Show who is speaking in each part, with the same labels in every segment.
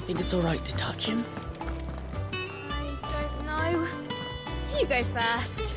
Speaker 1: Think it's alright to touch him?
Speaker 2: I don't know. You go first.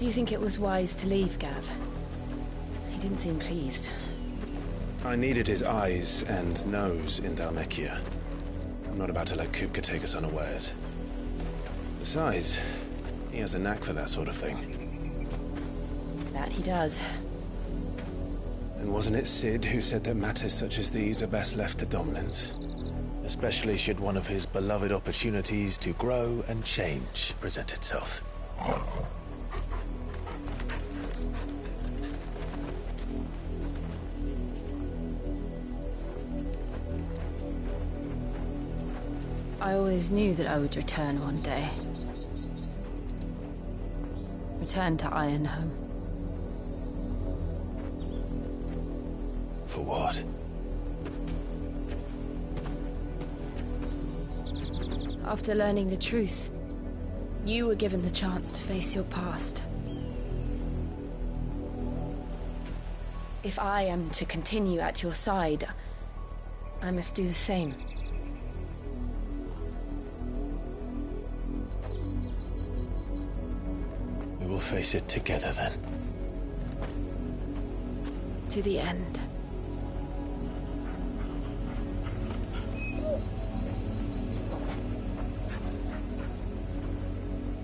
Speaker 3: Do you think it was wise to leave, Gav? He didn't seem pleased.
Speaker 4: I needed his eyes and nose in Dhalmekia. I'm not about to let Kupka take us unawares. Besides, he has a knack for that sort of thing.
Speaker 3: That he does.
Speaker 4: And wasn't it Sid who said that matters such as these are best left to dominance? Especially should one of his beloved opportunities to grow and change present itself.
Speaker 3: I always knew that I would return one day. Return to Ironhome.
Speaker 4: For what?
Speaker 3: After learning the truth, you were given the chance to face your past. If I am to continue at your side, I must do the same.
Speaker 4: We will face it together then.
Speaker 3: To the end.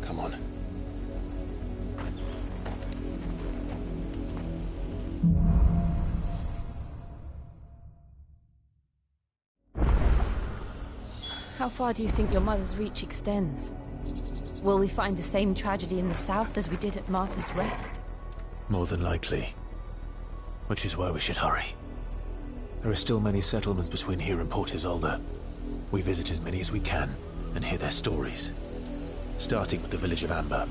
Speaker 4: Come on.
Speaker 3: How far do you think your mother's reach extends? Will we find the same tragedy in the south as we did at Martha's Rest?
Speaker 4: More than likely. Which is why we should hurry. There are still many settlements between here and Port Isolde. We visit as many as we can and hear their stories. Starting with the village of Amber.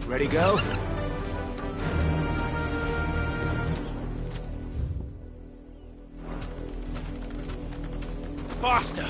Speaker 4: Ready, go? Faster!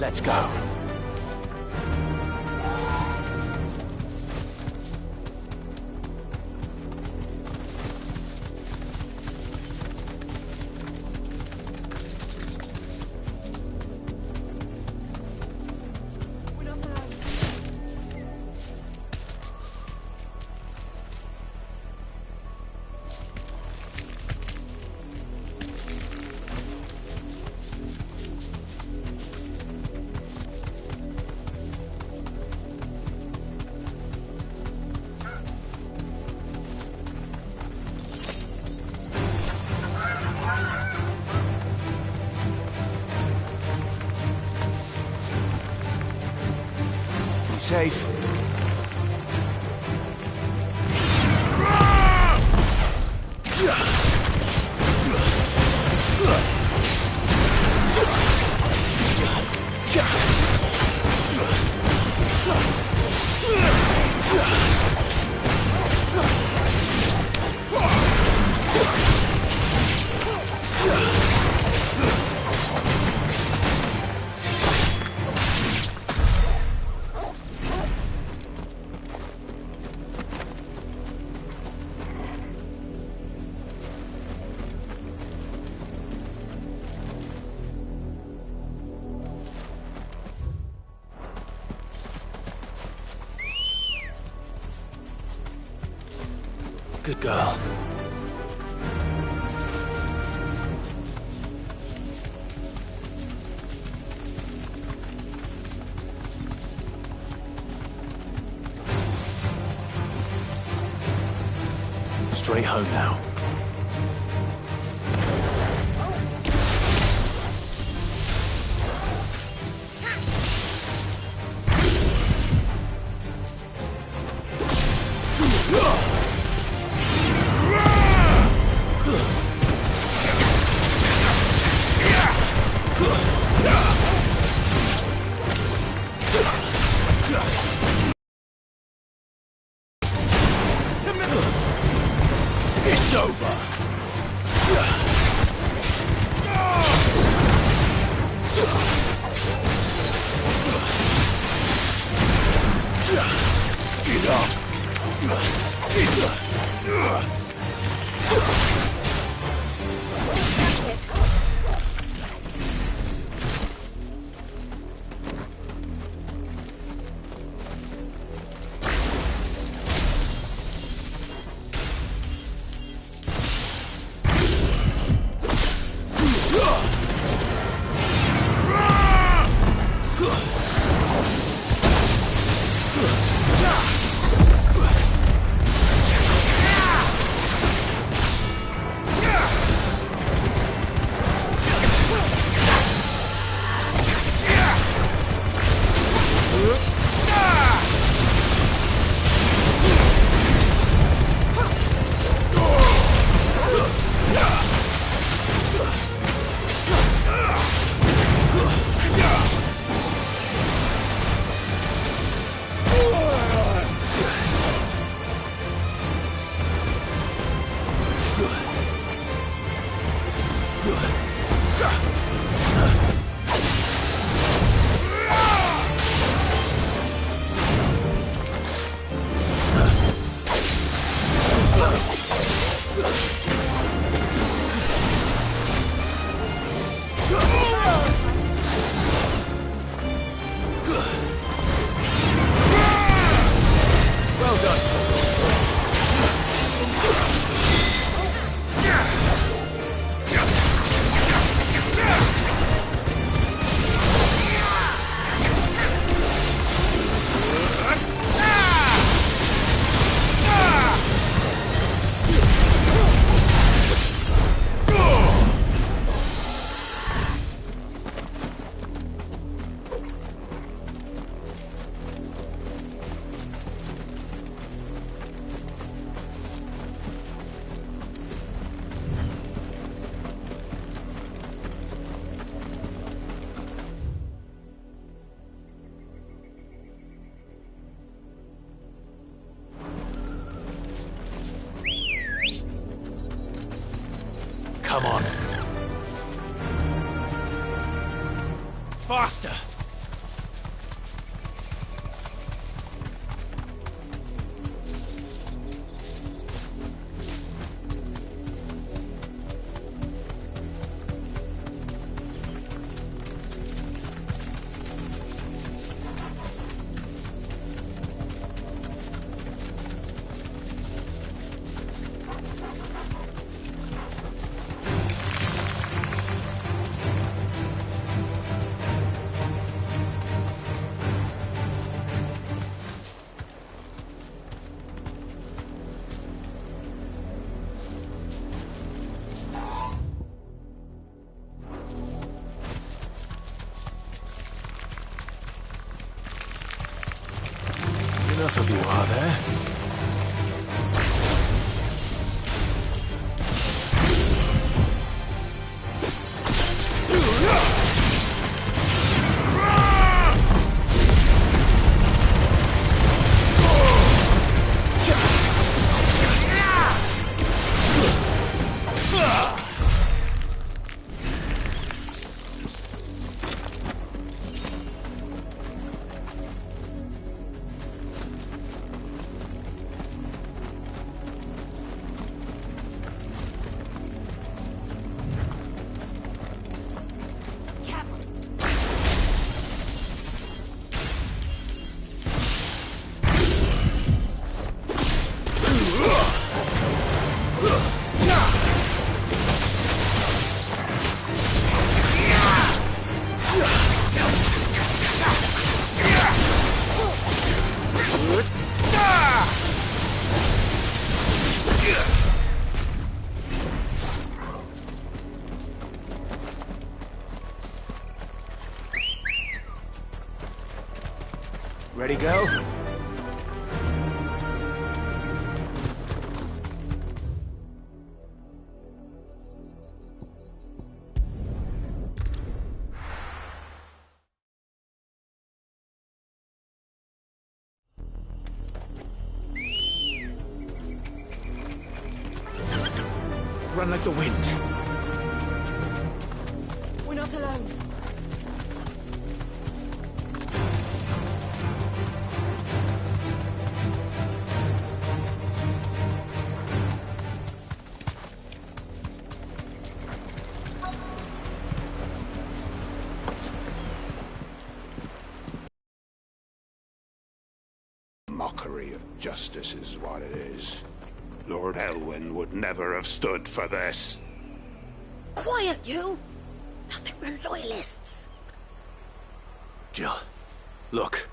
Speaker 4: Let's go. Safe. Good girl. Straight home now. It's over. Get up. Well done. Come on. Faster! enough of you, are there? Ready, go? Run like the wind.
Speaker 3: We're not alone.
Speaker 1: Mockery of justice is what it is. Lord Elwyn would never have stood for this.
Speaker 2: Quiet, you! I think we're loyalists.
Speaker 4: Jill, look.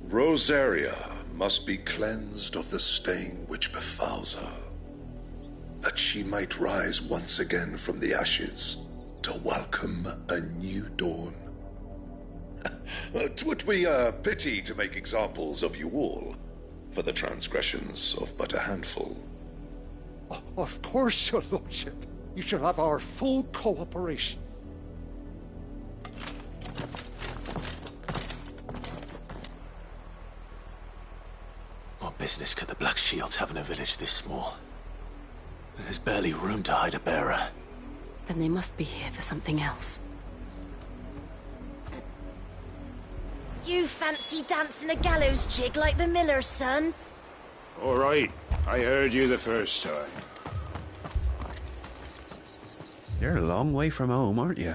Speaker 5: Rosaria must be cleansed of the stain which befouls her, that she might rise once again from the ashes to welcome a new dawn. 'Twould be a pity to make examples of you all, for the transgressions of but a handful.
Speaker 6: Of course, your lordship. You shall have our full cooperation.
Speaker 4: What business could the Black Shields have in a village this small? There's barely room to hide a bearer.
Speaker 3: Then they must be here for something else.
Speaker 2: You fancy dancing a gallows jig like the miller's son?
Speaker 1: All right, I heard you the first time.
Speaker 7: You're a long way from home, aren't you?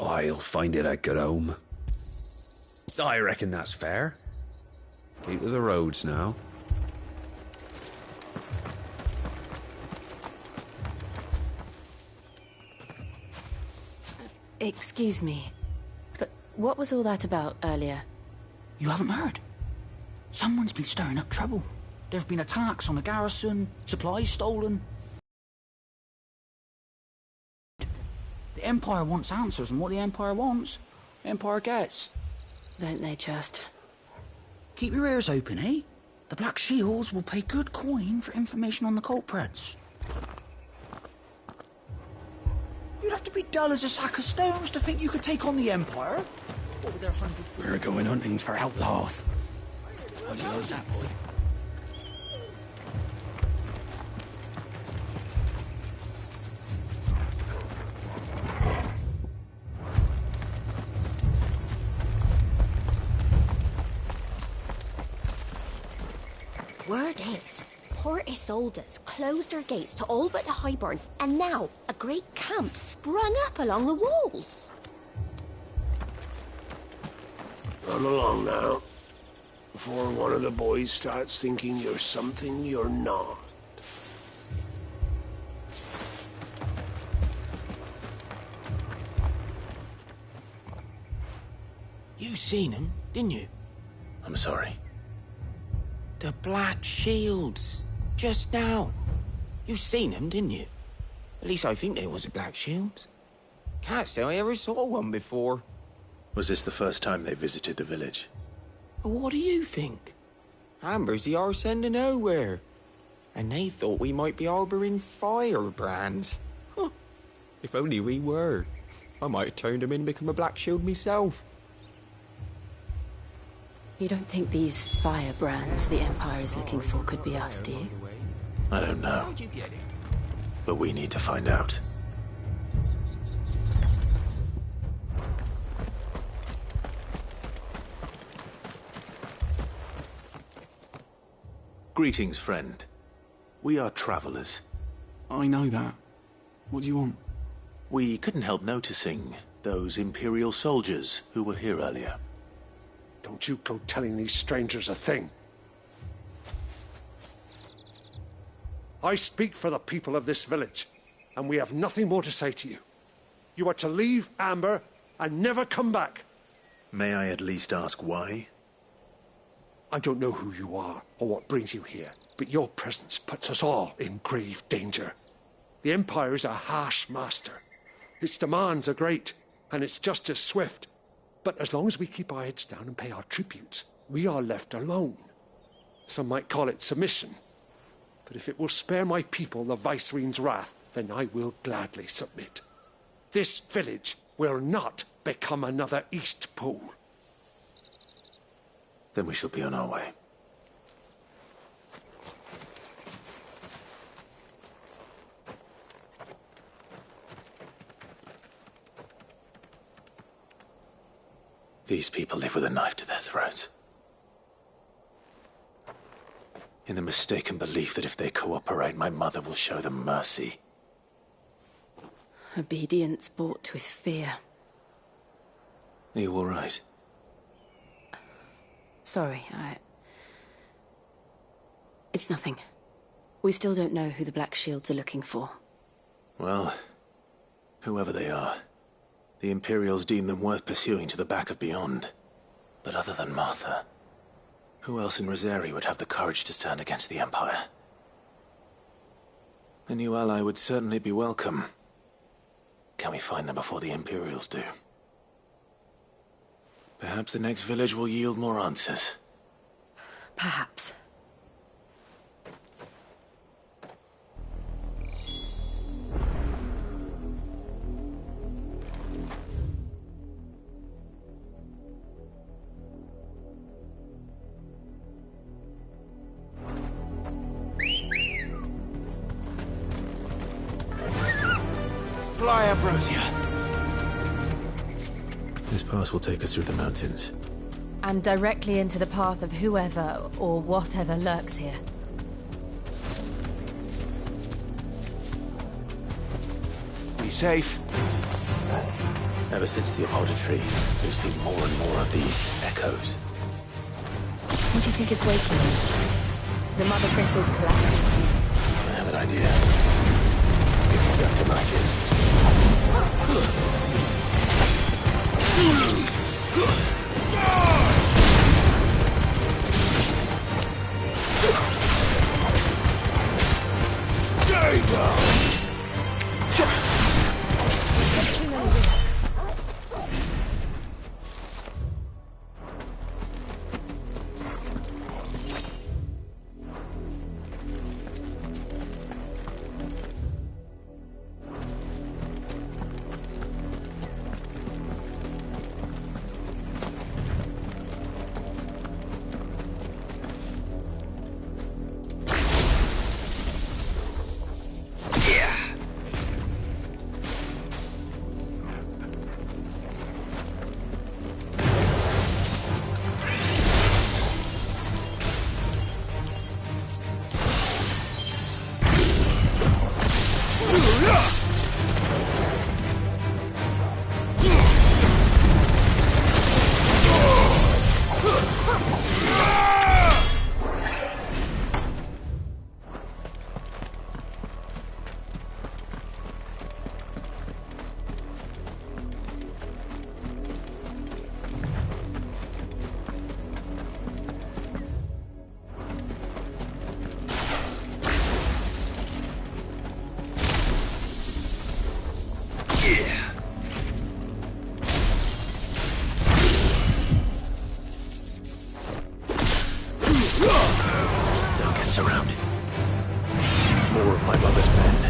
Speaker 7: I'll find it out at home. I reckon that's fair. Keep to the roads now.
Speaker 3: Excuse me, but what was all that about earlier?
Speaker 8: You haven't heard? Someone's been stirring up trouble. There've been attacks on the garrison, supplies stolen. The Empire wants answers, and what the Empire wants, the Empire gets.
Speaker 3: Don't they just?
Speaker 8: Keep your ears open, eh? The Black Shields will pay good coin for information on the culprits. You'd have to be dull as a sack of stones to think you could take on the Empire. What with their 100...
Speaker 7: We're going hunting for outlaws.
Speaker 8: How do you know that, boy?
Speaker 2: Word is, Port Isolde's closed their gates to all but the Highborn, and now a great camp sprung up along the walls.
Speaker 9: Come along now, before one of the boys starts thinking you're something you're not.
Speaker 8: You seen him, didn't you?
Speaker 4: I'm sorry.
Speaker 8: The Black Shields. Just now. You seen them, didn't you? At least I think there was a Black Shields. Can't say I ever saw one before.
Speaker 4: Was this the first time they visited the village?
Speaker 8: What do you think? Amber's the arse end of nowhere. And they thought we might be harbouring firebrands. Huh. If only we were. I might have turned them in and become a Black Shield myself.
Speaker 3: You don't think these firebrands the Empire is looking for could be us, do you?
Speaker 4: I don't know. But we need to find out. Greetings, friend. We are travelers.
Speaker 10: I know that. What do you want?
Speaker 4: We couldn't help noticing those Imperial soldiers who were here earlier.
Speaker 6: Don't you go telling these strangers a thing. I speak for the people of this village, and we have nothing more to say to you. You are to leave Amber and never come back.
Speaker 4: May I at least ask why?
Speaker 6: I don't know who you are or what brings you here, but your presence puts us all in grave danger. The Empire is a harsh master. Its demands are great, and its justice swift. But as long as we keep our heads down and pay our tributes, we are left alone. Some might call it submission. But if it will spare my people the Viceroy's wrath, then I will gladly submit. This village will not become another East Pole.
Speaker 4: Then we shall be on our way. These people live with a knife to their throats. In the mistaken belief that if they cooperate, my mother will show them mercy.
Speaker 3: Obedience bought with fear.
Speaker 4: Are you all right?
Speaker 3: Sorry, It's nothing. We still don't know who the Black Shields are looking for.
Speaker 4: Well, whoever they are, the Imperials deem them worth pursuing to the back of beyond. But other than Martha, who else in Rosari would have the courage to stand against the Empire? A new ally would certainly be welcome. Can we find them before the Imperials do? Perhaps the next village will yield more answers.
Speaker 3: Perhaps.
Speaker 4: Fly, Ambrosia! This pass will take us through the mountains.
Speaker 3: And directly into the path of whoever or whatever lurks here.
Speaker 4: Be safe. Ever since the apothecary, we've seen more and more of these echoes.
Speaker 3: What do you think is waking them? The mother crystals collapsed.
Speaker 4: I have an idea. It's got to magic.
Speaker 9: Stay down!
Speaker 3: Too many risks.
Speaker 4: surrounded. More of my mother's men.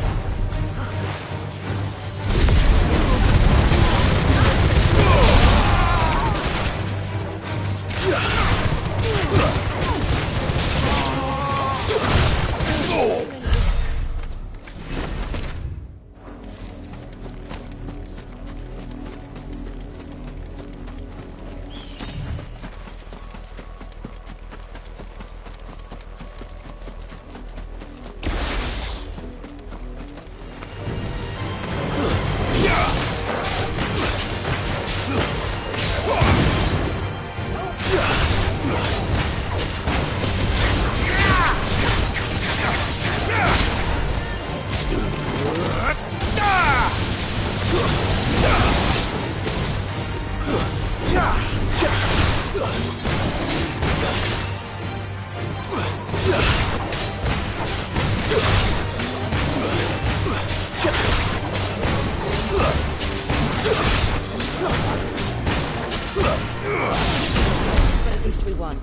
Speaker 3: But at least we won.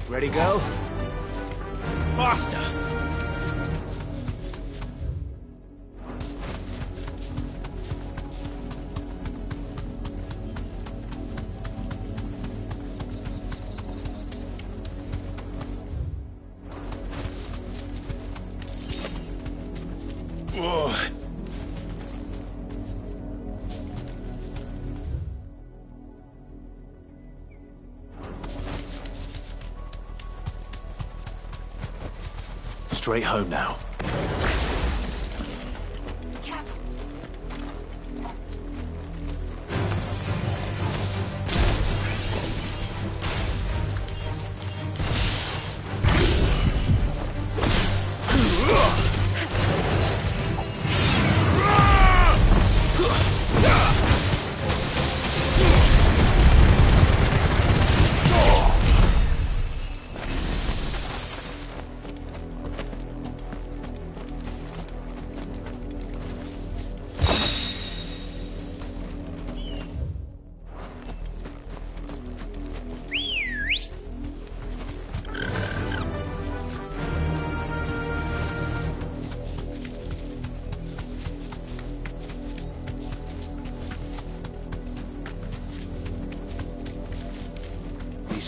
Speaker 4: Ready, go? Faster! Straight home now.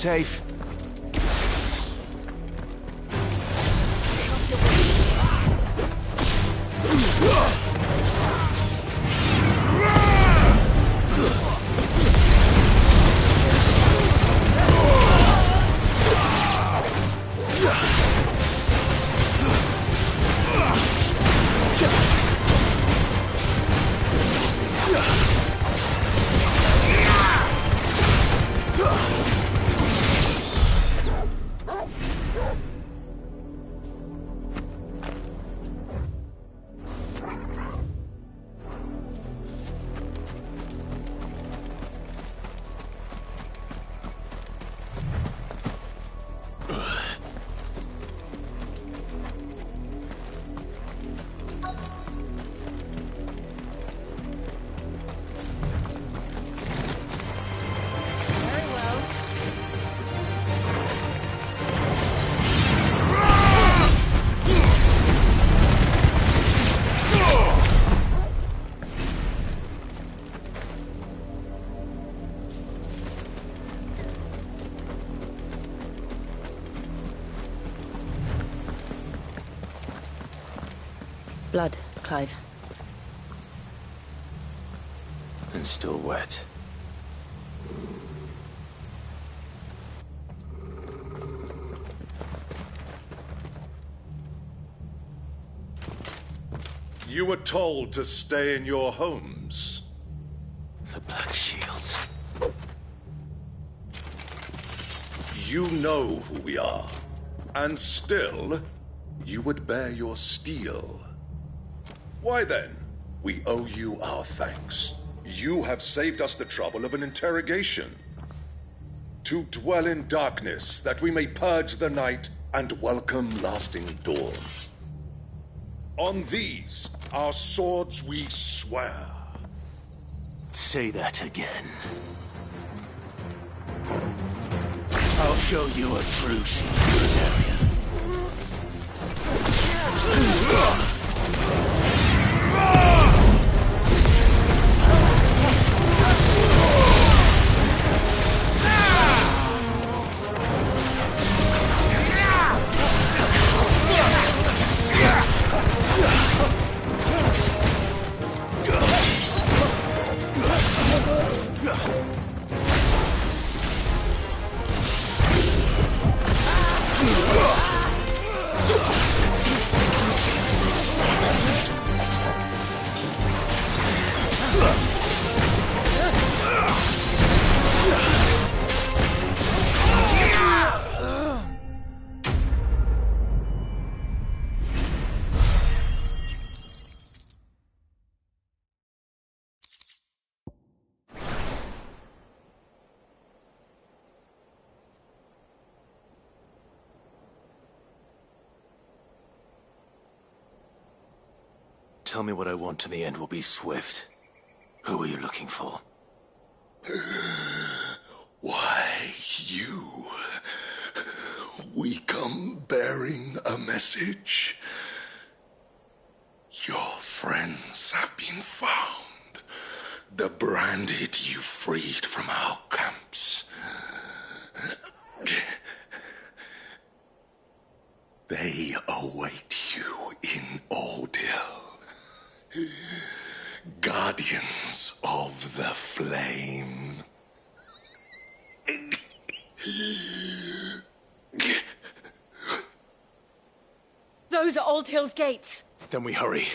Speaker 4: Safe.
Speaker 3: Blood, Clive.
Speaker 4: And still wet.
Speaker 5: You were told to stay in your homes.
Speaker 4: The Black Shields.
Speaker 5: You know who we are. And still, you would bear your steel. Why then, we owe you our thanks. You have saved us the trouble of an interrogation. To dwell in darkness, that we may purge the night and welcome lasting dawn. On these, our swords we swear.
Speaker 4: Say that again. I'll show you a true Siberian. Tell me what I want and the end will be swift. Who are you looking for?
Speaker 5: Why, you. We come bearing a message. Your friends have been found. The branded you freed from our camps. They await you in Ordeal. Guardians of the Flame.
Speaker 2: Those are Old Hill's gates.
Speaker 4: Then we hurry.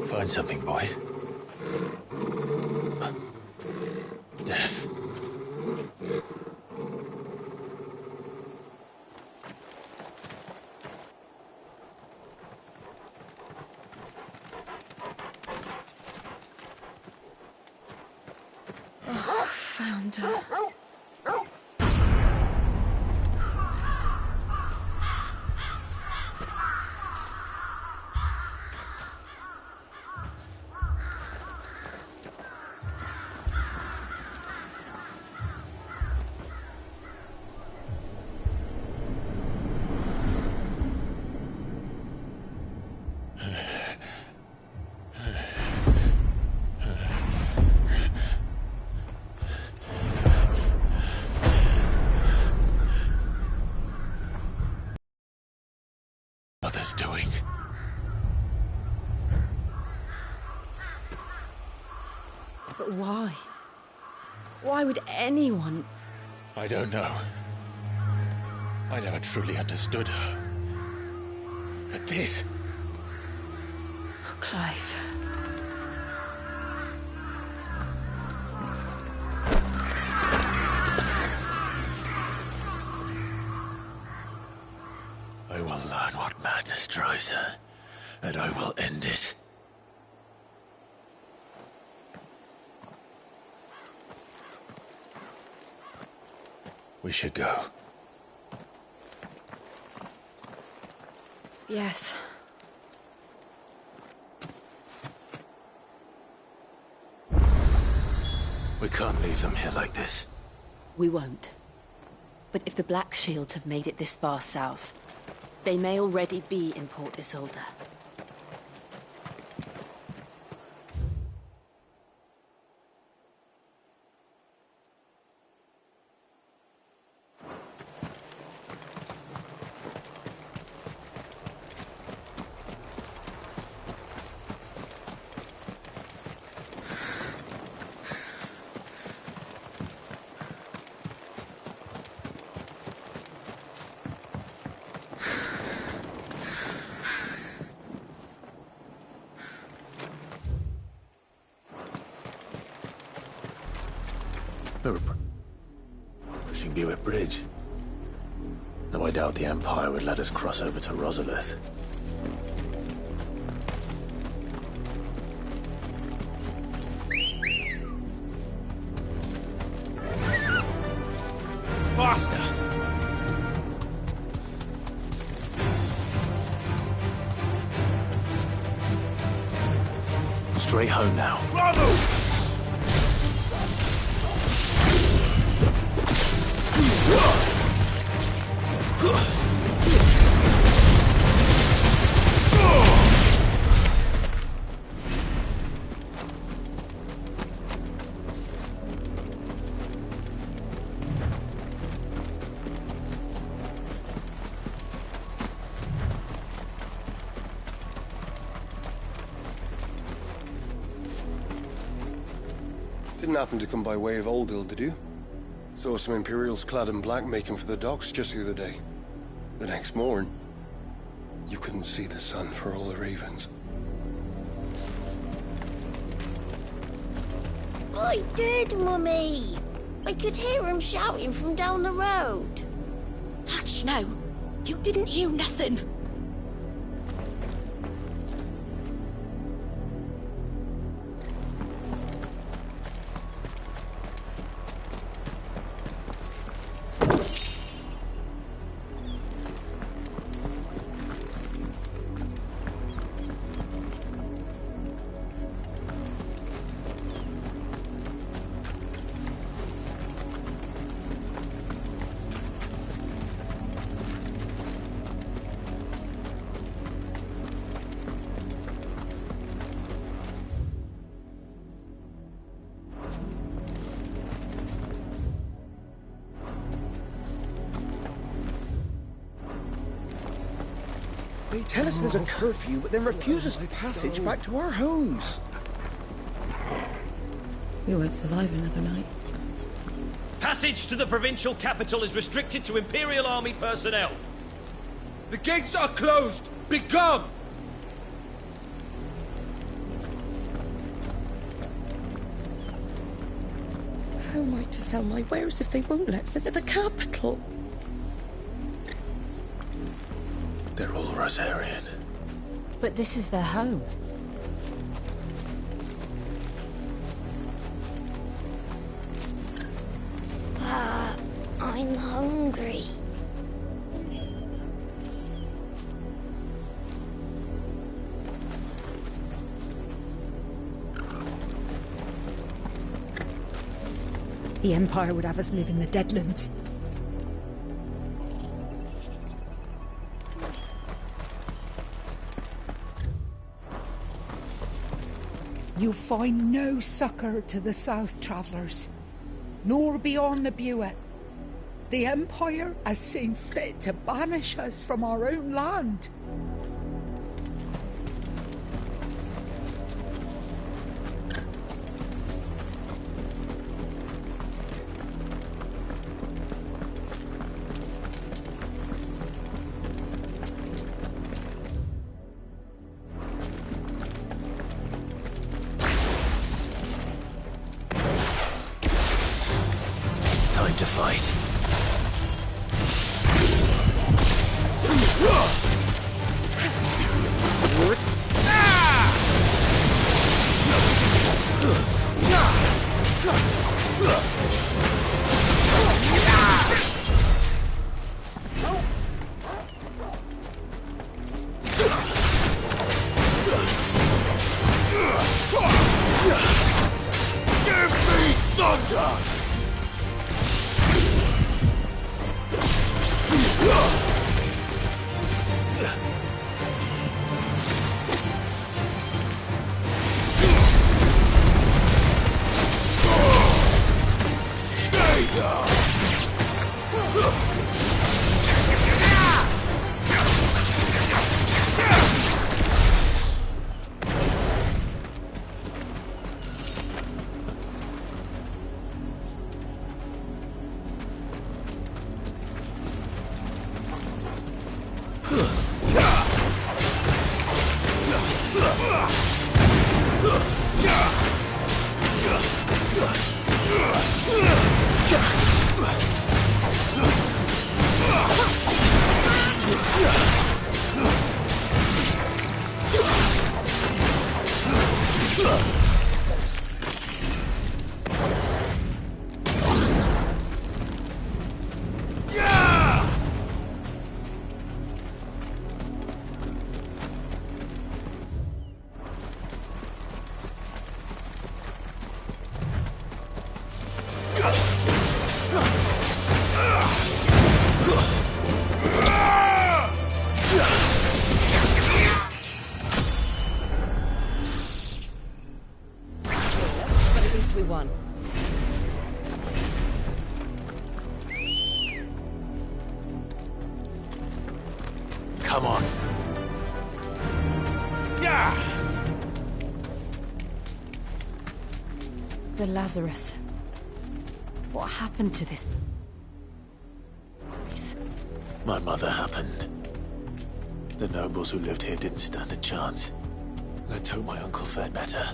Speaker 4: Find something, boy. Death.
Speaker 3: Oh, found her.
Speaker 4: Mother's doing.
Speaker 3: But why? Why would anyone...
Speaker 4: I don't know. I never truly understood her. But this...
Speaker 3: Oh, Clive.
Speaker 4: learn what madness drives her, and I will end it. We should go.
Speaker 3: Yes.
Speaker 4: We can't leave them here like this.
Speaker 3: We won't. But if the Black Shields have made it this far south, they may already be in Port Isolde.
Speaker 4: We're pushing Buick Bridge. Though I doubt the Empire would let us cross over to Rosalith.
Speaker 1: Faster!
Speaker 4: Straight home now.
Speaker 1: Bravo!
Speaker 9: Didn't happen to come by way of Oldhill, did you? Saw some Imperials clad in black making for the docks just the other day. The next morn, you couldn't see the sun for all the ravens.
Speaker 2: I did, Mummy. I could hear him shouting from down the road.
Speaker 11: Hush now. You didn't hear nothing.
Speaker 12: They tell us there's a curfew, but then refuse us passage back to our homes.
Speaker 11: We won't survive another night.
Speaker 13: Passage to the provincial capital is restricted to Imperial Army personnel.
Speaker 6: The gates are closed! Become!
Speaker 11: How am I to sell my wares if they won't let us into the capital?
Speaker 4: They're all Rosarian.
Speaker 3: But this is their home.
Speaker 2: I'm hungry.
Speaker 11: The Empire would have us live in the Deadlands.
Speaker 14: You find no succour to the South travellers, nor beyond the Buet. The Empire has seen fit to banish us from our own land.
Speaker 4: Time to fight. Come on.
Speaker 3: The Lazarus. What happened to this place?
Speaker 4: My mother happened. The nobles who lived here didn't stand a chance. Let's hope my uncle fared better.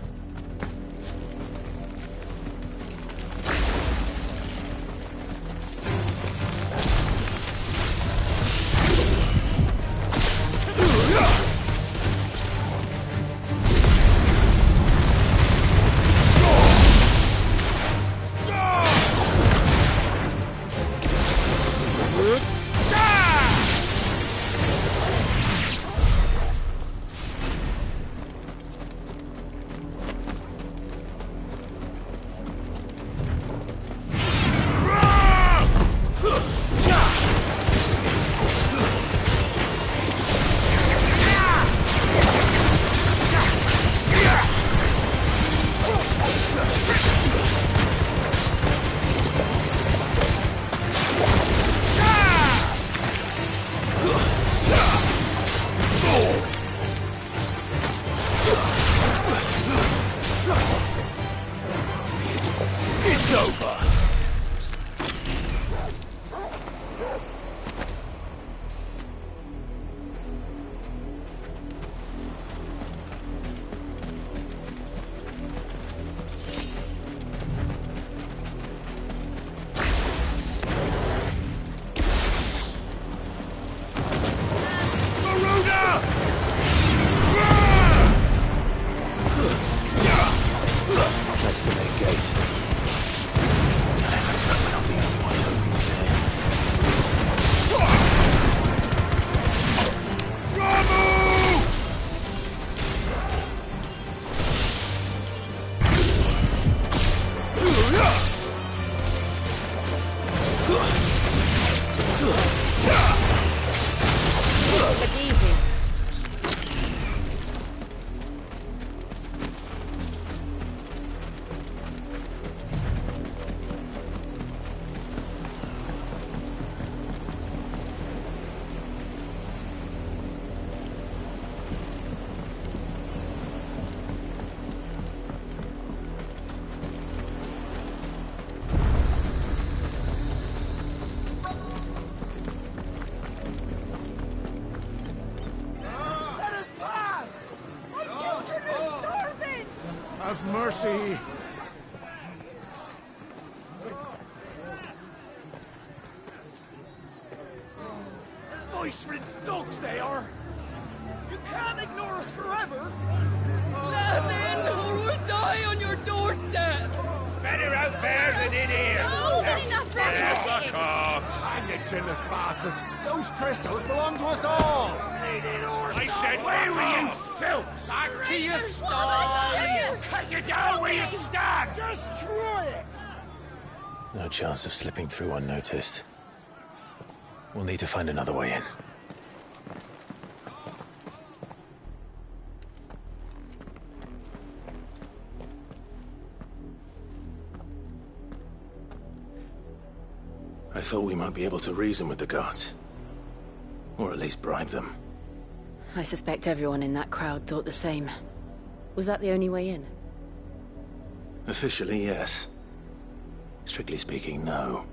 Speaker 4: It's over! That's the main gate. Let's hope we're not the only ones opening
Speaker 3: Look easy.
Speaker 6: Have mercy. Voice-rinsed dogs they are. You can't ignore us forever.
Speaker 15: Let us in, or we'll die on your doorstep.
Speaker 1: Better out there than in here.
Speaker 15: Oh, good enough,
Speaker 1: Fuck off.
Speaker 6: Hang the chinless bastards. Those crystals belong to us all.
Speaker 1: I said, where were you, filth?
Speaker 15: Back to your stall.
Speaker 1: Cut you down where you stand.
Speaker 6: Just try it.
Speaker 4: No chance of slipping through unnoticed. We'll need to find another way in. I thought we might be able to reason with the guards. Or at least bribe them.
Speaker 3: I suspect everyone in that crowd thought the same. Was that the only way in?
Speaker 4: Officially, yes. Strictly speaking, no.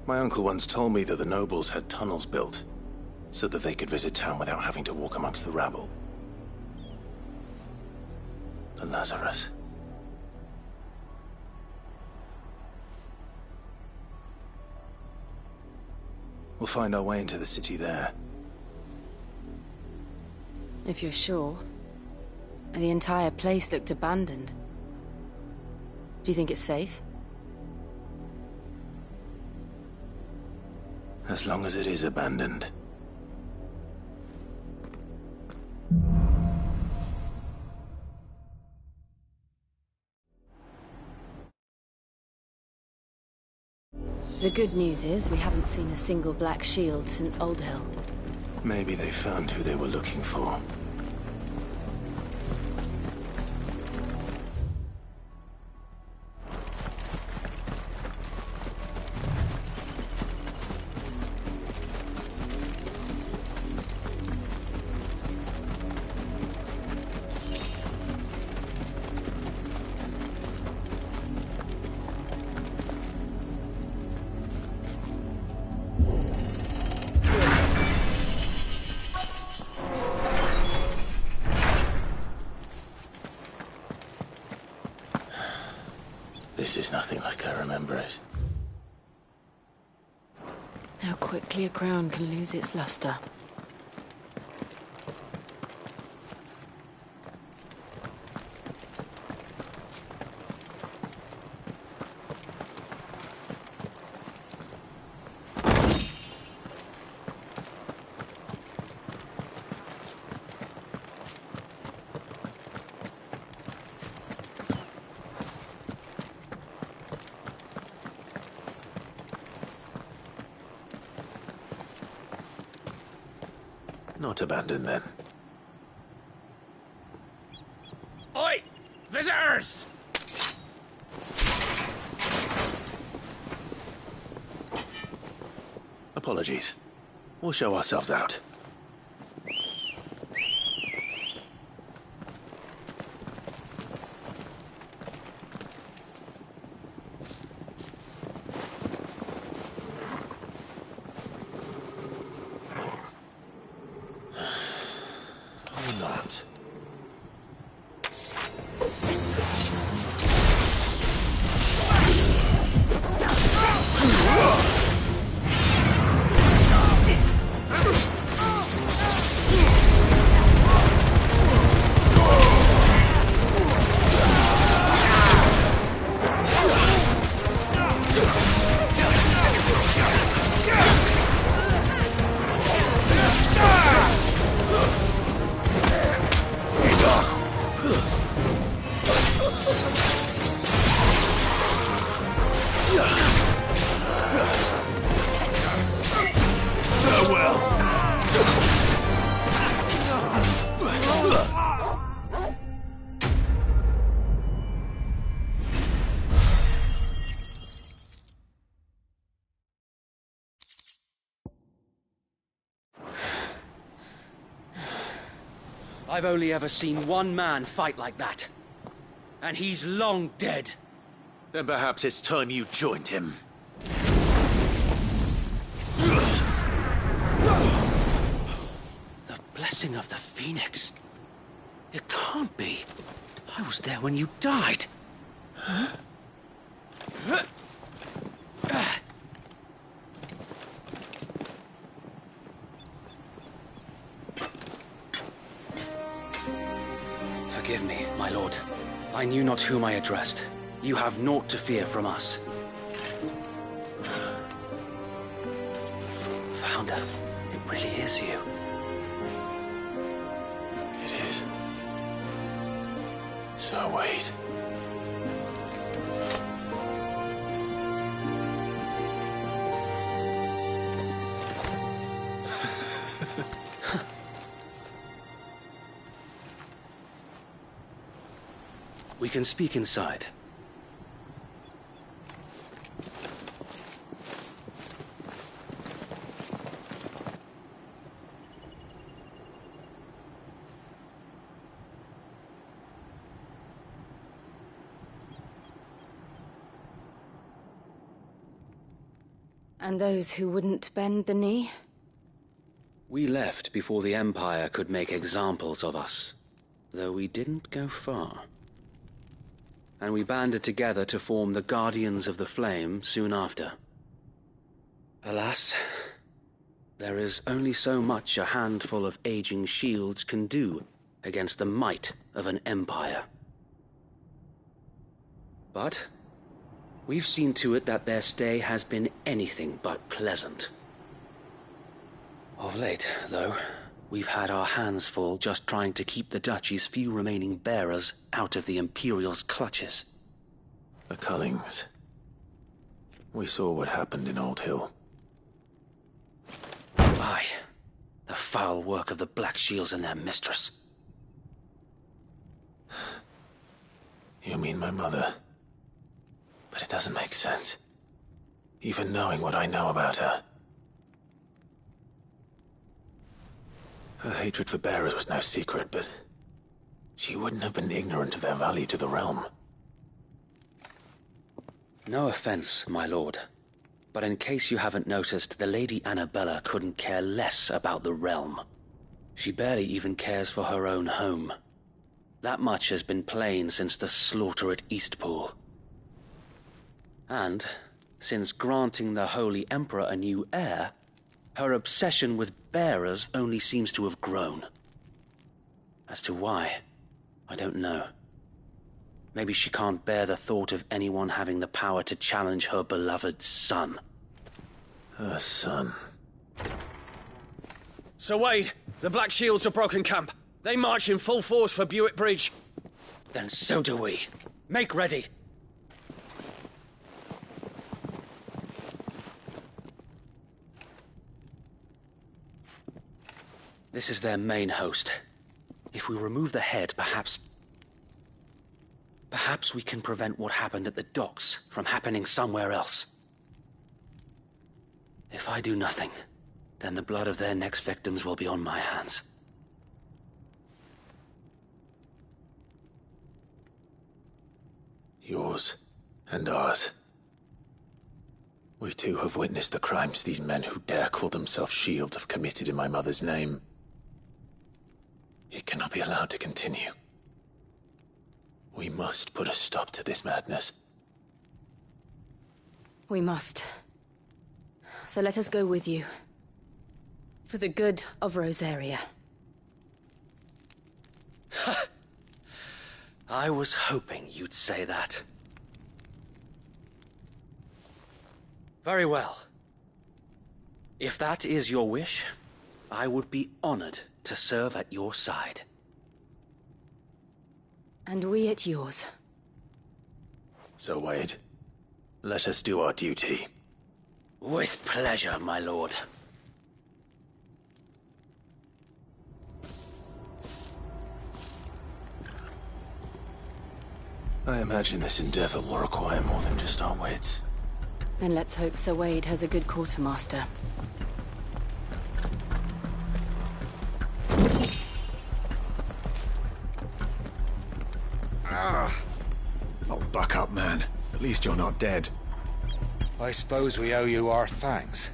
Speaker 4: My uncle once told me that the nobles had tunnels built, so that they could visit town without having to walk amongst the rabble. the Lazarus. We'll find our way into the city there.
Speaker 3: If you're sure. The entire place looked abandoned. Do you think it's safe?
Speaker 4: As long as it is abandoned.
Speaker 3: The good news is we haven't seen a single black shield since Old Hill.
Speaker 4: Maybe they found who they were looking for. This is nothing like I remember it.
Speaker 3: How quickly a crown can lose its luster.
Speaker 4: Not abandoned, then.
Speaker 13: Oi! Visitors!
Speaker 4: Apologies. We'll show ourselves out. Not.
Speaker 16: I've only ever seen one man fight like that. And he's long dead.
Speaker 4: Then perhaps it's time you joined him.
Speaker 16: The blessing of the Phoenix. It can't be. I was there when you died. Forgive me, my lord. I knew not whom I addressed. You have naught to fear from us. Founder, it really is you.
Speaker 4: It is. So wait.
Speaker 16: We can speak inside.
Speaker 3: And those who wouldn't bend the knee?
Speaker 16: We left before the Empire could make examples of us, though we didn't go far. and we banded together to form the Guardians of the Flame soon after. Alas, there is only so much a handful of aging shields can do against the might of an empire. But we've seen to it that their stay has been anything but pleasant. Of late, though, we've had our hands full just trying to keep the Duchy's few remaining bearers out of the Imperial's clutches.
Speaker 4: The Cullings. We saw what happened in Old Hill.
Speaker 16: Aye, the foul work of the Black Shields and their mistress.
Speaker 4: You mean my mother? But it doesn't make sense. Even knowing what I know about her. Her hatred for bearers was no secret, but she wouldn't have been ignorant of their value to the realm.
Speaker 16: No offense, my lord, but in case you haven't noticed, the Lady Annabella couldn't care less about the realm. She barely even cares for her own home. That much has been plain since the slaughter at Eastpool. And, since granting the Holy Emperor a new heir, her obsession with bearers only seems to have grown. As to why, I don't know. Maybe she can't bear the thought of anyone having the power to challenge her beloved son.
Speaker 4: Her son.
Speaker 13: Sir Wade, the Black Shields have broken camp. They march in full force for Buick Bridge.
Speaker 16: Then so do we. Make ready. This is their main host. If we remove the head, perhaps we can prevent what happened at the docks from happening somewhere else. If I do nothing, then the blood of their next victims will be on my hands.
Speaker 4: Yours and ours. We too have witnessed the crimes these men who dare call themselves Shields have committed in my mother's name. It cannot be allowed to continue. We must put a stop to this madness.
Speaker 3: We must. So let us go with you. For the good of Rosaria.
Speaker 16: I was hoping you'd say that. Very well. If that is your wish, I would be honored to serve at your side.
Speaker 3: And we at yours.
Speaker 4: So, Wade, let us do our duty.
Speaker 16: With pleasure, my lord.
Speaker 4: I imagine this endeavor will require more than just our wits.
Speaker 3: Then let's hope Sir Wade has a good quartermaster.
Speaker 17: Oh, buck up, man. At least you're not dead.
Speaker 18: I suppose we owe you our thanks.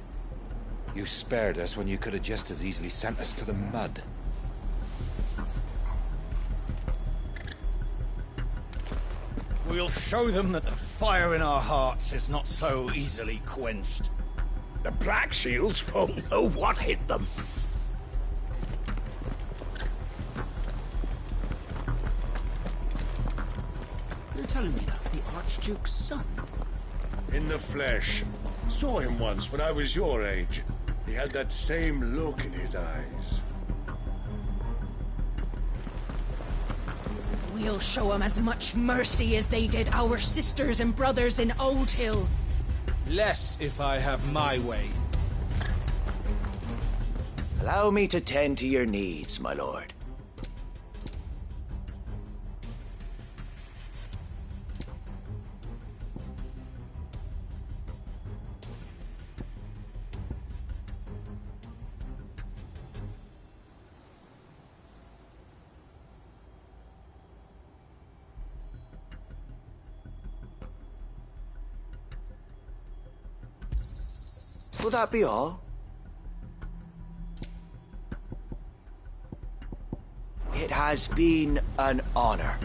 Speaker 18: You spared us when you could have just as easily sent us to the mud.
Speaker 19: We'll show them that the fire in our hearts is not so easily quenched.
Speaker 1: The Black Shields won't know what hit them.
Speaker 20: You're telling me that's the Archduke's son?
Speaker 21: In the flesh. Saw him once when I was your age. He had that same look in his eyes.
Speaker 15: We'll show 'em as much mercy as they did our sisters and brothers in Old Hill.
Speaker 19: Less if I have my way.
Speaker 22: Allow me to tend to your needs, my lord. Will that be all? It has been an honor.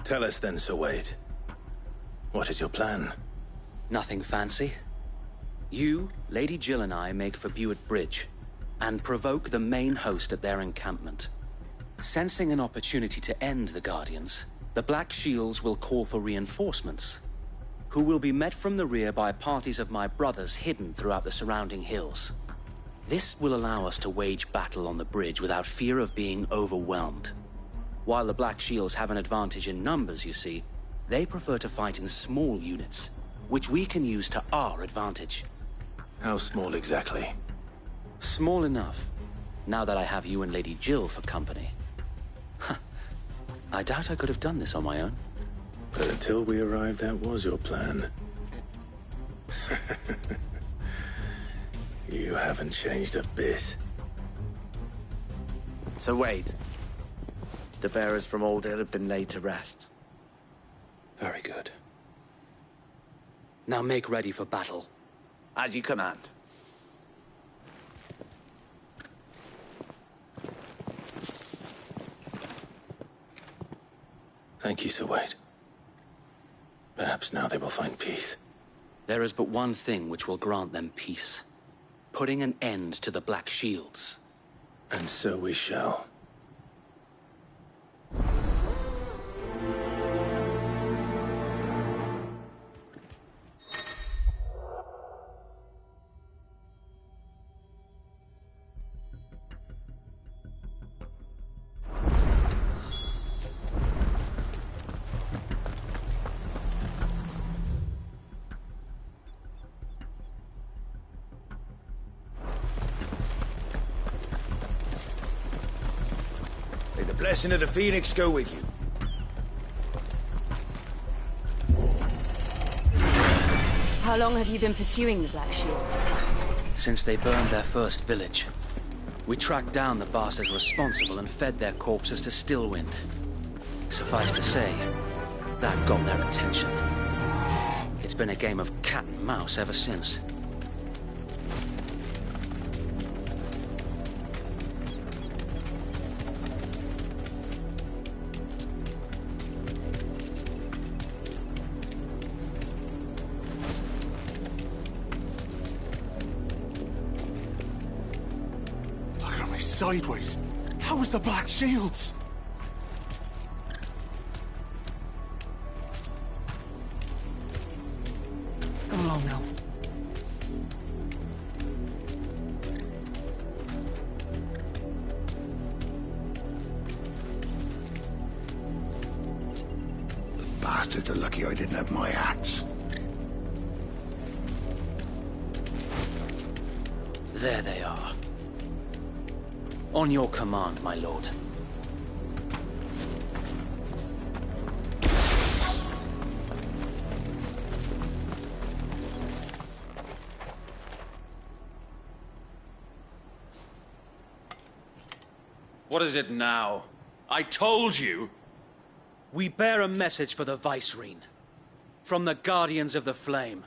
Speaker 4: Tell us then, Sir Wade. What is your plan?
Speaker 16: Nothing fancy. You, Lady Jill and I make for Buett Bridge, and provoke the main host at their encampment. Sensing an opportunity to end the Guardians, the Black Shields will call for reinforcements, who will be met from the rear by parties of my brothers hidden throughout the surrounding hills. This will allow us to wage battle on the bridge without fear of being overwhelmed. While the Black Shields have an advantage in numbers, you see, they prefer to fight in small units, which we can use to our advantage.
Speaker 4: How small exactly?
Speaker 16: Small enough, now that I have you and Lady Jill for company. I doubt I could have done this on my own.
Speaker 4: But until we arrived, that was your plan. You haven't changed a bit.
Speaker 22: So Wade, the bearers from Old Hill have been laid to rest.
Speaker 16: Very good. Now make ready for battle.
Speaker 22: As you command.
Speaker 4: Thank you, Sir Wade. Perhaps now they will find peace.
Speaker 16: There is but one thing which will grant them peace. Putting an end to the Black Shields.
Speaker 4: And so we shall.
Speaker 17: May the blessing of the Phoenix go with you.
Speaker 3: How long have you been pursuing the Black Shields?
Speaker 16: Since they burned their first village. We tracked down the bastards responsible and fed their corpses to Stillwind. Suffice to say, that got their attention. It's been a game of cat and mouse ever since.
Speaker 6: Sideways. How was the Black Shields?
Speaker 20: Come along now.
Speaker 1: The bastards are lucky I didn't have my axe.
Speaker 16: There they are. On your command, my lord.
Speaker 13: What is it now? I told you!
Speaker 16: We bear a message for the Vicereine. From the Guardians of the Flame.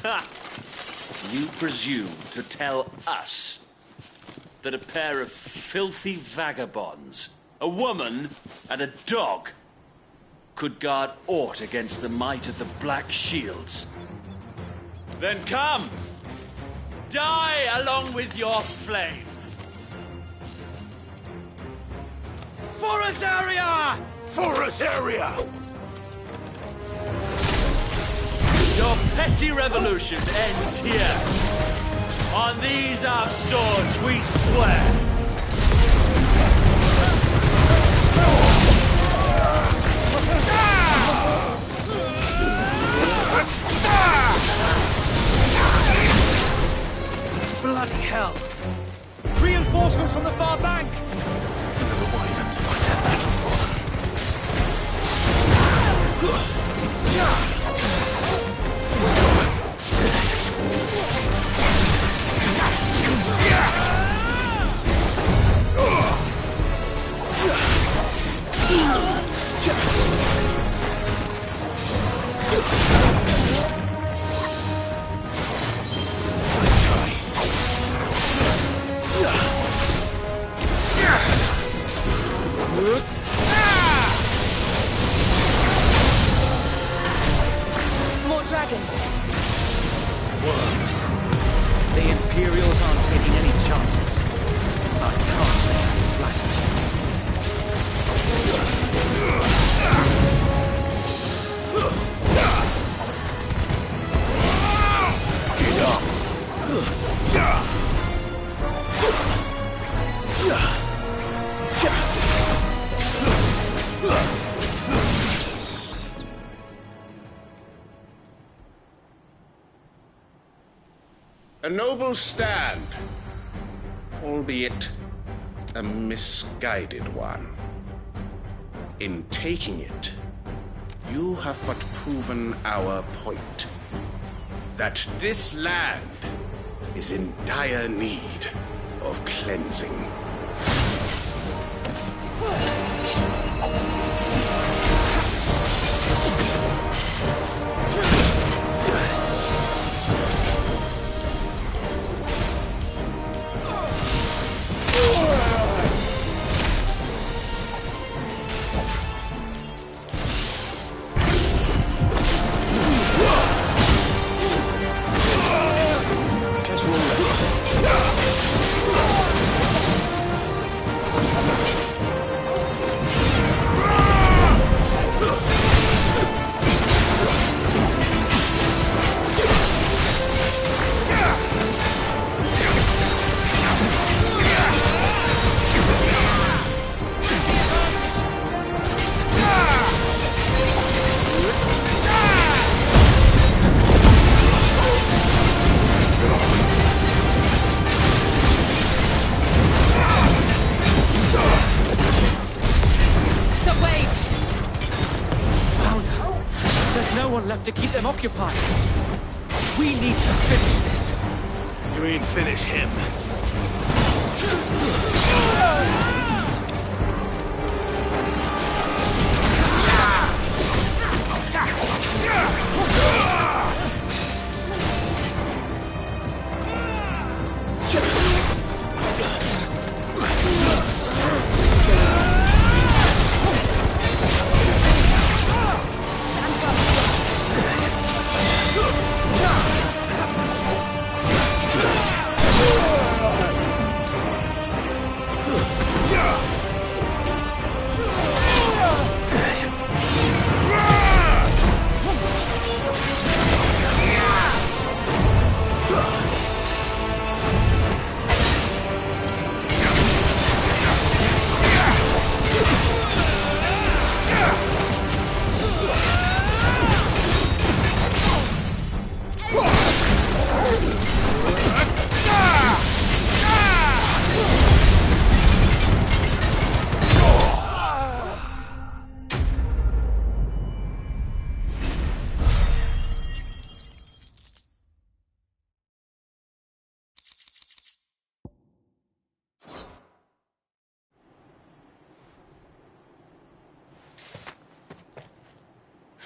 Speaker 13: Ha! You presume to tell us that a pair of filthy vagabonds, a woman and a dog, could guard aught against the might of the Black Shields? Then come! Die along with your flame! For Azaria!
Speaker 1: For Azaria!
Speaker 13: Your petty revolution ends here. On these our swords we swear.
Speaker 16: Bloody hell! Reinforcements from the far bank!
Speaker 4: Another wyvern to find that battle for.
Speaker 16: Imperials aren't taking any chances. I can't say I'm flattered.
Speaker 5: A noble stand, albeit a misguided one. In taking it, you have but proven our point. That this land is in dire need of cleansing.
Speaker 16: To keep them occupied. We need to finish this.
Speaker 4: You mean finish him?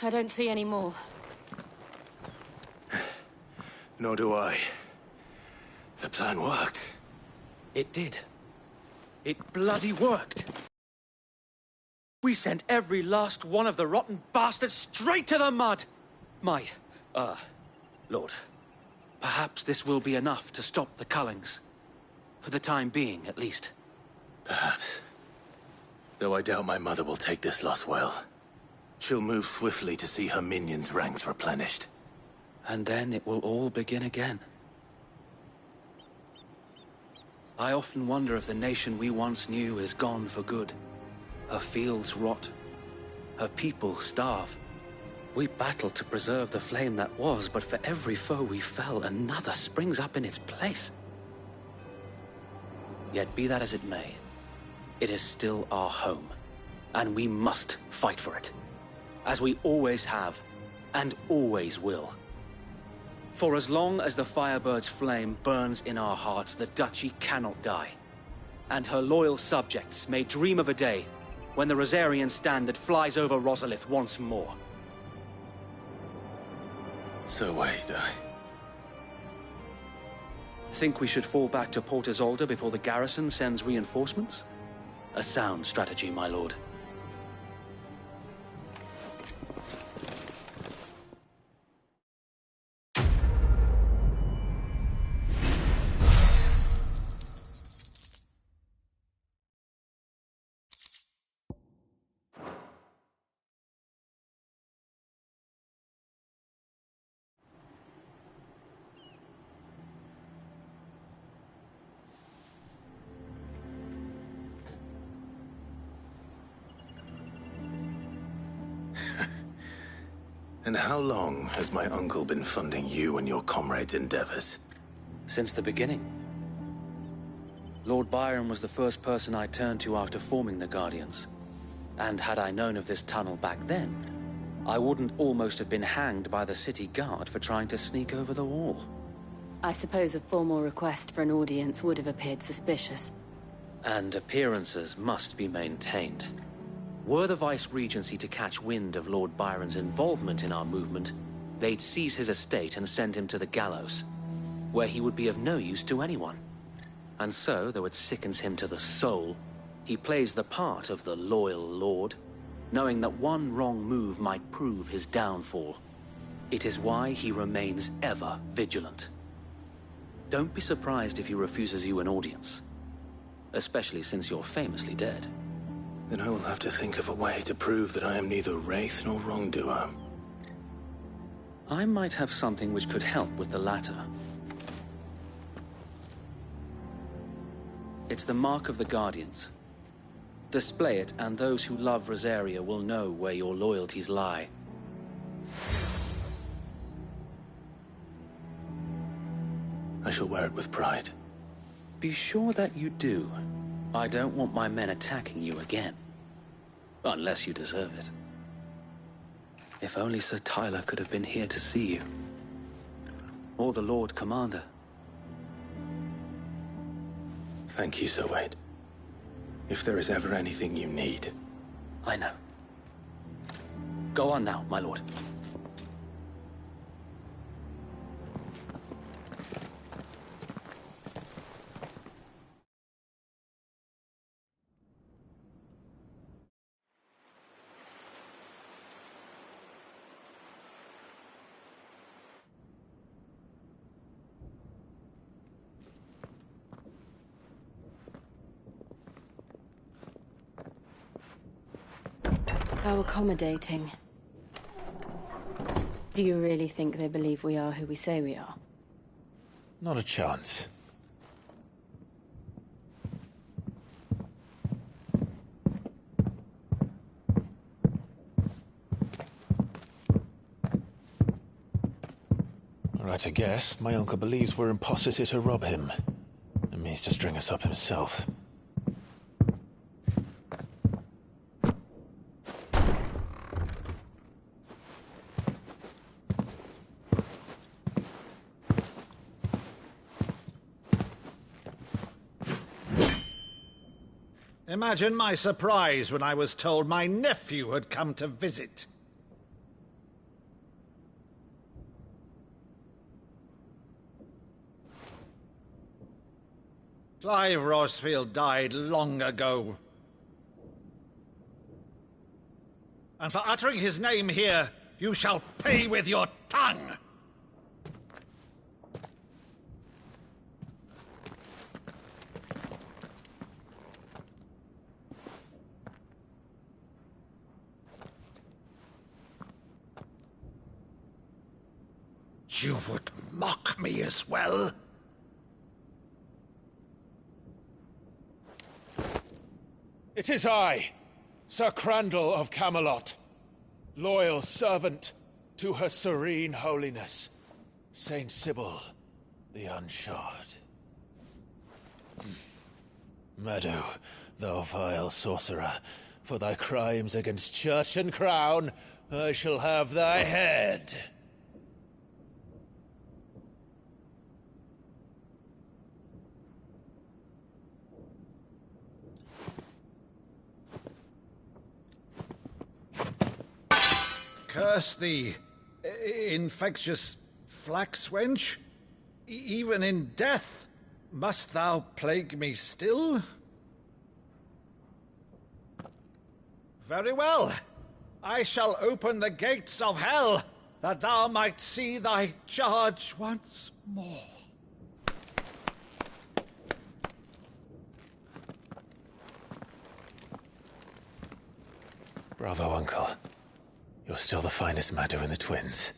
Speaker 3: I don't see any more.
Speaker 4: Nor do I. The plan worked.
Speaker 16: It did. It bloody worked. We sent every last one of the rotten bastards straight to the mud! Lord, perhaps this will be enough to stop the Cullings. For the time being, at least.
Speaker 4: Perhaps. Though I doubt my mother will take this loss well. She'll move swiftly to see her minions' ranks replenished.
Speaker 16: And then it will all begin again. I often wonder if the nation we once knew is gone for good. Her fields rot. Her people starve. We battled to preserve the flame that was, but for every foe we fell, another springs up in its place. Yet be that as it may, it is still our home, and we must fight for it. As we always have, and always will. For as long as the Firebird's flame burns in our hearts, the Duchy cannot die. And her loyal subjects may dream of a day when the Rosarian standard flies over Rosalith once more.
Speaker 4: So wait,
Speaker 16: Think we should fall back to Port Isolde before the garrison sends reinforcements? A sound strategy, my lord.
Speaker 4: And how long has my uncle been funding you and your comrades' endeavors?
Speaker 16: Since the beginning. Lord Byron was the first person I turned to after forming the Guardians. And had I known of this tunnel back then, I wouldn't almost have been hanged by the city guard for trying to sneak over the wall.
Speaker 3: I suppose a formal request for an audience would have appeared suspicious.
Speaker 16: And appearances must be maintained. Were the Vice-Regency to catch wind of Lord Byron's involvement in our movement, they'd seize his estate and send him to the gallows, where he would be of no use to anyone. And so, though it sickens him to the soul, he plays the part of the loyal lord, knowing that one wrong move might prove his downfall. It is why he remains ever vigilant. Don't be surprised if he refuses you an audience, especially since you're famously dead.
Speaker 4: Then I will have to think of a way to prove that I am neither wraith nor wrongdoer.
Speaker 16: I might have something which could help with the latter. It's the mark of the Guardians. Display it, and those who love Rosaria will know where your loyalties lie.
Speaker 4: I shall wear it with pride.
Speaker 16: Be sure that you do. I don't want my men attacking you again. Unless you deserve it. If only Sir Tyler could have been here to see you. Or the Lord Commander.
Speaker 4: Thank you, Sir Wade. If there is ever anything you need...
Speaker 16: I know. Go on now, my lord.
Speaker 3: How accommodating. Do you really think they believe we are who we say we are?
Speaker 4: Not a chance. Right, I guess. My uncle believes we're imposters here to rob him. And means to string us up himself.
Speaker 19: Imagine my surprise when I was told my nephew had come to visit. Clive Rosfield died long ago. And for uttering his name here, you shall pay with your tongue! You would mock me as well?
Speaker 7: It is I, Sir Crandall of Camelot, loyal servant to Her Serene Holiness, Saint Sybil the Unshod. Meadow, thou vile sorcerer, for thy crimes against church and crown, I shall have thy head.
Speaker 19: Curse thee, infectious flax wench. Even in death, must thou plague me still? Very well. I shall open the gates of hell, that thou might see thy charge once more.
Speaker 4: Bravo, Uncle. You're still the finest Maddo in the twins.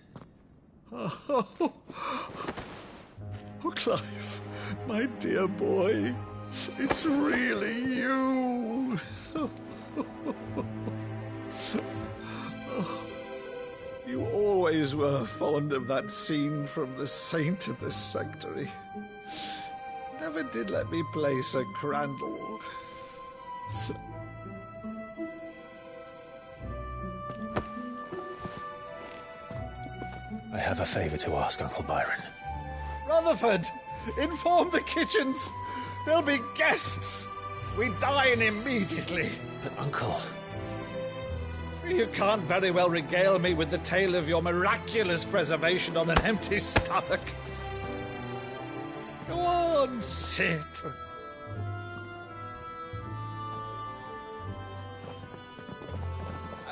Speaker 19: Oh, Clive, my dear boy, it's really you. You always were fond of that scene from The Saint and the Sanctuary. Never did let me play Sir Crandall.
Speaker 4: I have a favor to ask, Uncle Byron.
Speaker 19: Rutherford, inform the kitchens. There'll be guests. We dine immediately.
Speaker 4: But, Uncle...
Speaker 19: You can't very well regale me with the tale of your miraculous preservation on an empty stomach. Go on, sit.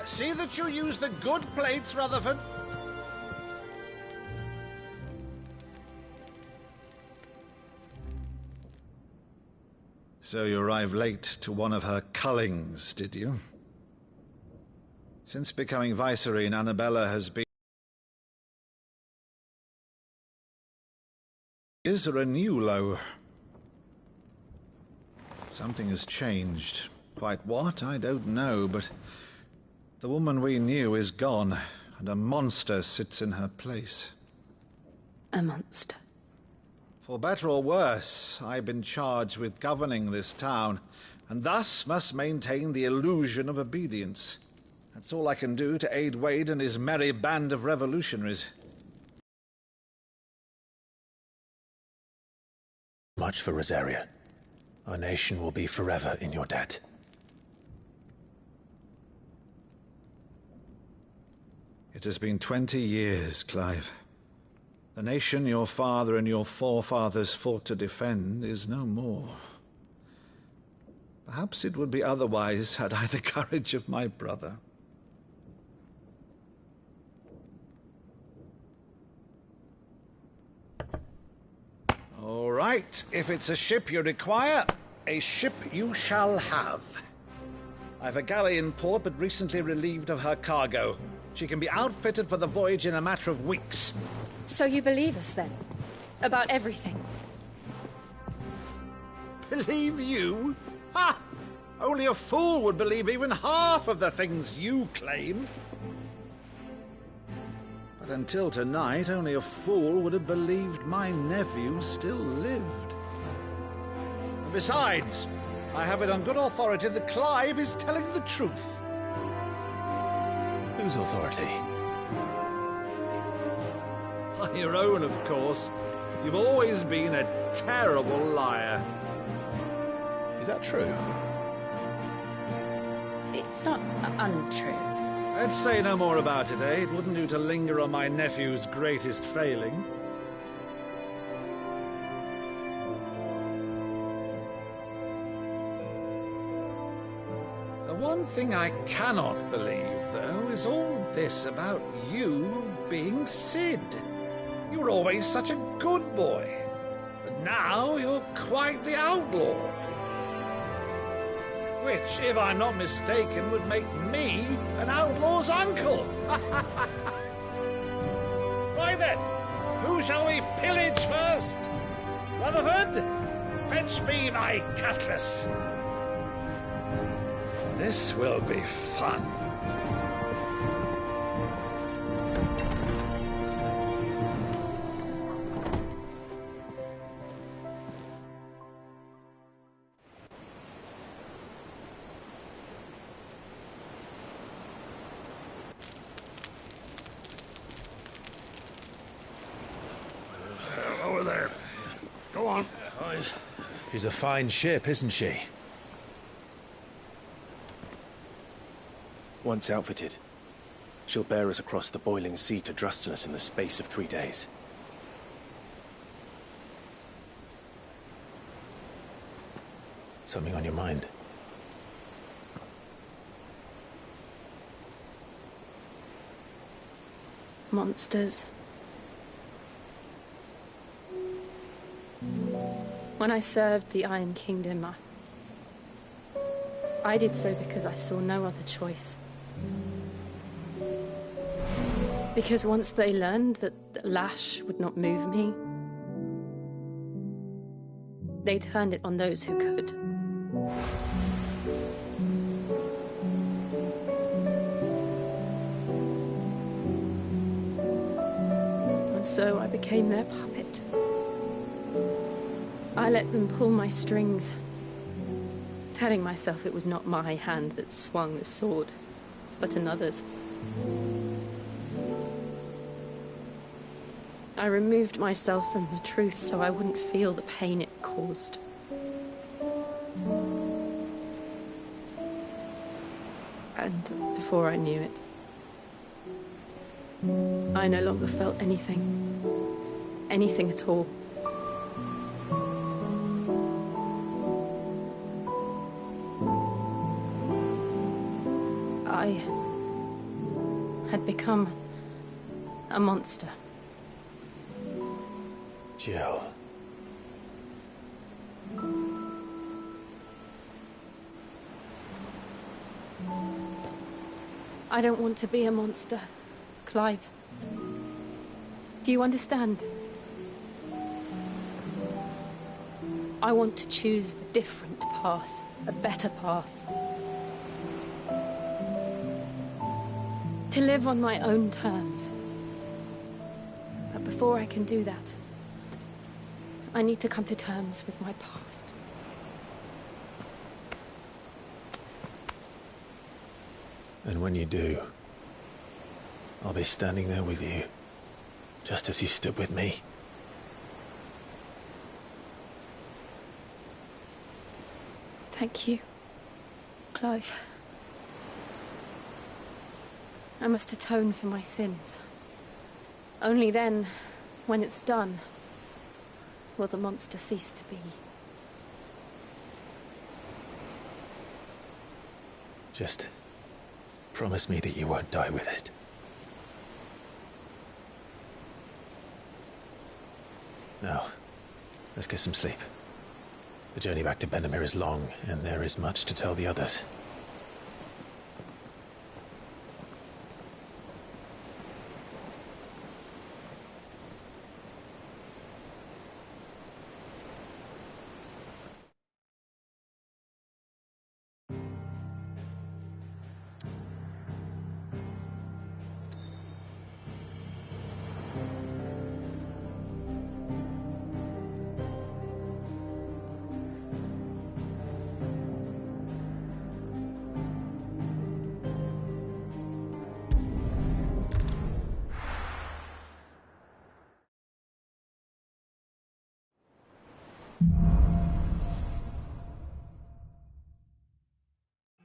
Speaker 19: See that you use the good plates, Rutherford. So you arrived late to one of her cullings, did you? Since becoming Vicereine, Annabella has been... Is there a new low? Something has changed. Quite what, I don't know, but the woman we knew is gone, and a monster sits in her place.
Speaker 3: A monster?
Speaker 19: For better or worse, I've been charged with governing this town, and thus must maintain the illusion of obedience. That's all I can do to aid Wade and his merry band of revolutionaries.
Speaker 4: Much for Rosaria. Our nation will be forever in your debt.
Speaker 19: It has been 20 years, Clive. The nation your father and your forefathers fought to defend is no more. Perhaps it would be otherwise had I the courage of my brother. All right, if it's a ship you require, a ship you shall have. I've a galley in port, but recently relieved of her cargo. She can be outfitted for the voyage in a matter of weeks.
Speaker 3: So you believe us, then? About everything?
Speaker 19: Believe you? Ha! Only a fool would believe even half of the things you claim. But until tonight, only a fool would have believed my nephew still lived. And besides, I have it on good authority that Clive is telling the truth.
Speaker 4: Whose authority?
Speaker 19: Your own, of course. You've always been a terrible liar.
Speaker 4: Is that true?
Speaker 3: It's not untrue.
Speaker 19: Let's say no more about it, eh? It wouldn't do to linger on my nephew's greatest failing. The one thing I cannot believe, though, is all this about you being Sid. You were always such a good boy, but now you're quite the outlaw. Which, if I'm not mistaken, would make me an outlaw's uncle. Right then, who shall we pillage first? Rutherford, fetch me my cutlass. This will be fun.
Speaker 1: Over there. Go on.
Speaker 4: She's a fine ship, isn't she?
Speaker 8: Once outfitted, she'll bear us across the boiling sea to Drustinus in the space of 3 days.
Speaker 4: Something on your mind?
Speaker 3: Monsters. When I served the Iron Kingdom, I did so because I saw no other choice. Because once they learned that Lash would not move me, they turned it on those who could. so I became their puppet. I let them pull my strings, telling myself it was not my hand that swung the sword, but another's. I removed myself from the truth so I wouldn't feel the pain it caused. And before I knew it, I no longer felt anything. Anything at all. I had become a monster.
Speaker 4: Jill.
Speaker 3: I don't want to be a monster, Clive. Do you understand? I want to choose a different path, a better path. To live on my own terms. But before I can do that, I need to come to terms with my past.
Speaker 4: And when you do, I'll be standing there with you, just as you stood with me.
Speaker 3: Thank you, Clive. I must atone for my sins. Only then, when it's done, will the monster cease to be.
Speaker 4: Just promise me that you won't die with it. Now, let's get some sleep. The journey back to Benamir is long, and there is much to tell the others.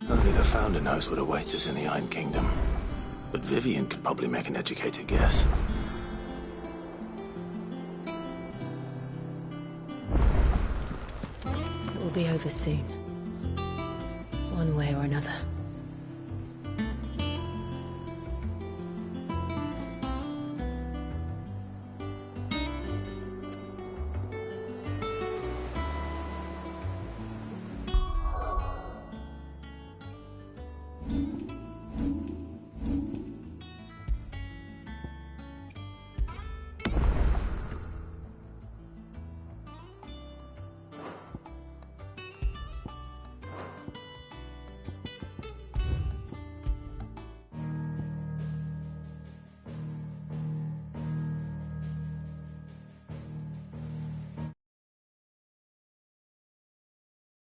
Speaker 4: Only the Founder knows what awaits us in the Iron Kingdom. But Vivian could probably make an educated guess.
Speaker 3: It will be over soon. One way or another.